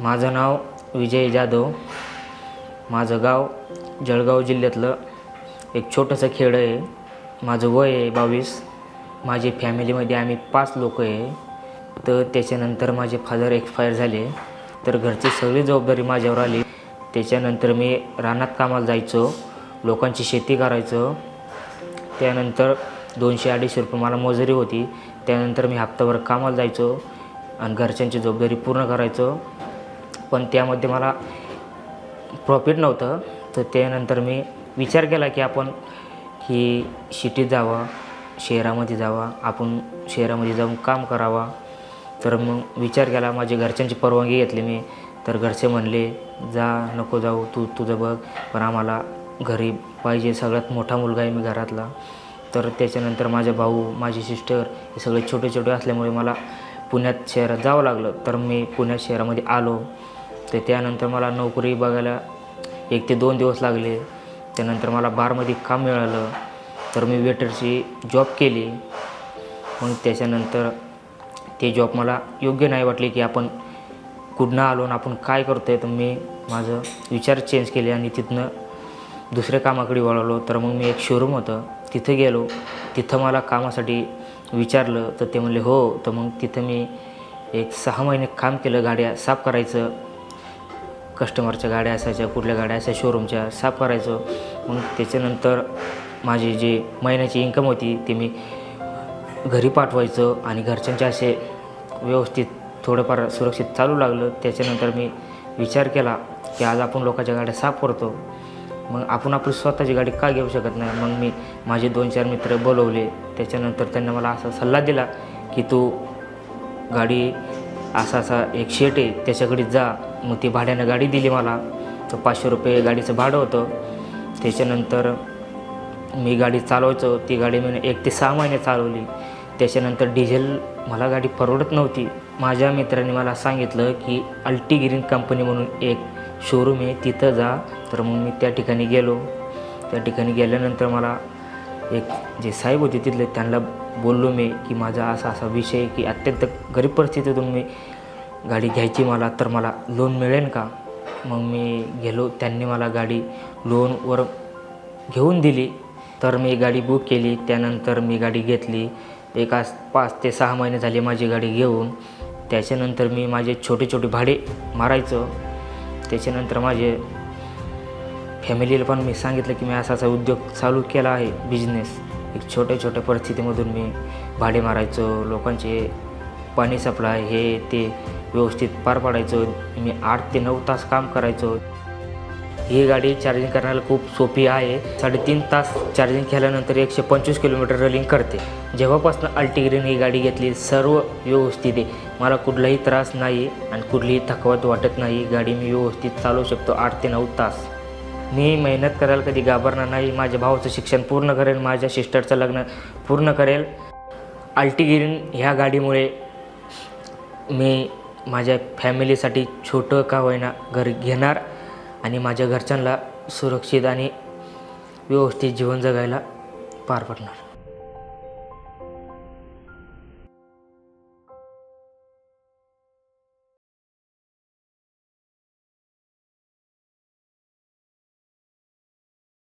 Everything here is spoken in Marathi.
माझं नाव विजय जाधव. माझं गाव जळगाव जिल्ह्यातलं एक छोटंसं खेडं आहे. माझं वय आहे 22. माझी फॅमिलीमध्ये आम्ही 5 लोक आहे. तर त्याच्यानंतर माझे फादर एक्सपायर झाले, तर घरची सगळी जबाबदारी माझ्यावर आली. त्याच्यानंतर मी रानात कामाला जायचो, लोकांची शेती करायचो. त्यानंतर 200-250 रुपये मला मजुरी होती. त्यानंतर मी हप्ताभर कामाला जायचो आणि घरच्यांची जबाबदारी पूर्ण करायचो. पण त्यामध्ये मला प्रॉफिट नव्हतं. तर त्यानंतर मी विचार केला की आपण सिटीत जावं, शहरामध्ये जावं, आपण शहरामध्ये जाऊन काम करावा. तर मग विचार केला, माझ्या घरच्यांची परवानगी घेतली मी. तर घरचे म्हणले, जा, नको जाऊ, तुझं बघ, पण आम्हाला घरी पाहिजे. सगळ्यात मोठा मुलगा आहे मी घरातला. तर त्याच्यानंतर माझा भाऊ, माझी सिस्टर हे सगळे छोटे छोटे असल्यामुळे मला पुण्यात शहरात जावं लागलं. तर मी पुण्यात शहरामध्ये आलो. तर त्यानंतर मला नोकरी बघायला 1 ते 2 दिवस लागले. त्यानंतर मला बारमध्ये काम मिळालं, तर मी वेटरची जॉब केली. मग त्याच्यानंतर ते जॉब मला योग्य नाही वाटले की आपण कुठनं आलो आणि आपण काय करतो आहे. तर मी माझं विचार चेंज केले आणि तिथनं दुसऱ्या कामाकडे वळवलो. तर मग मी एक शोरूम होतं, तिथं गेलो. तिथं मला कामासाठी विचारलं, तर ते म्हणले हो. तर मग तिथं मी एक 6 महिने काम केलं. गाड्या साफ करायचं, कस्टमरच्या गाड्या असायच्या, कुठल्या गाड्या असायच्या शोरूमच्या, साफ करायचो. मग त्याच्यानंतर माझी जी महिन्याची इन्कम होती ती मी घरी पाठवायचं आणि घरच्यांचे असे व्यवस्थित थोडंफार सुरक्षित चालू लागलं. त्याच्यानंतर मी विचार केला की आज आपण लोकांच्या गाड्या साफ करतो, मग आपण आपली स्वतःची गाडी का घेऊ शकत नाही. मग मी माझे 2-4 मित्र बोलवले. त्याच्यानंतर त्यांनी मला असा सल्ला दिला की तू गाडी असा एक शेट आहे त्याच्याकडे जा. मग ती भाड्यानं गाडी दिली मला. तर 500 रुपये गाडीचं भाडं होतं. त्याच्यानंतर मी गाडी चालवायचो. ती गाडी मी 1 ते 6 महिने चालवली. त्याच्यानंतर डिझेल मला गाडी परवडत नव्हती. माझ्या मित्रांनी मला सांगितलं की अल्टिगिरीन कंपनी म्हणून एक शोरूम आहे, तिथं जा. तर मग मी त्या ठिकाणी गेलो. त्या ठिकाणी गेल्यानंतर मला एक जे साहेब होते तिथले, त्यांना बोललो मी की माझा असा विषय की अत्यंत गरीब परिस्थितीतून मी गाडी घ्यायची मला, तर मला लोन मिळेल का. मग मी गेलो. त्यांनी मला गाडी लोनवर घेऊन दिली. तर मी गाडी बुक केली. त्यानंतर मी गाडी घेतली. 5 ते 6 महिने झाले माझी गाडी घेऊन. त्याच्यानंतर मी माझे छोटे छोटे भाडे मारायचो. त्याच्यानंतर माझे फॅमिलीला पण मी सांगितलं की मी असा उद्योग चालू केला आहे, बिझनेस. एक छोट्या परिस्थितीमधून मी भाडे मारायचो, लोकांचे पाणी सप्लाय हे ते व्यवस्थित पार पाडायचो. मी 8 ते 9 तास काम करायचो. ही गाडी चार्जिंग करण्याला खूप सोपी आहे. 3.5 तास चार्जिंग केल्यानंतर 125 किलोमीटर रनिंग करते. जेव्हापासून अल्टिगिरीन ही गाडी घेतली, सर्व व्यवस्थित आहे. मला कुठलाही त्रास नाही आणि कुठलीही थकवत वाटत नाही. गाडी मी व्यवस्थित चालवू शकतो 8 ते 9 तास. मी मेहनत करायला कधी घाबरणार नाही. माझ्या भावाचं शिक्षण पूर्ण करेल, माझ्या सिस्टरचं लग्न पूर्ण करेल. अल्टिगिरीन ह्या गाडीमुळे मी माझ्या फॅमिलीसाठी छोटं का होईना घर घेणार आणि माझ्या घरच्यांना सुरक्षित आणि व्यवस्थित जीवन जगायला पार पडणार.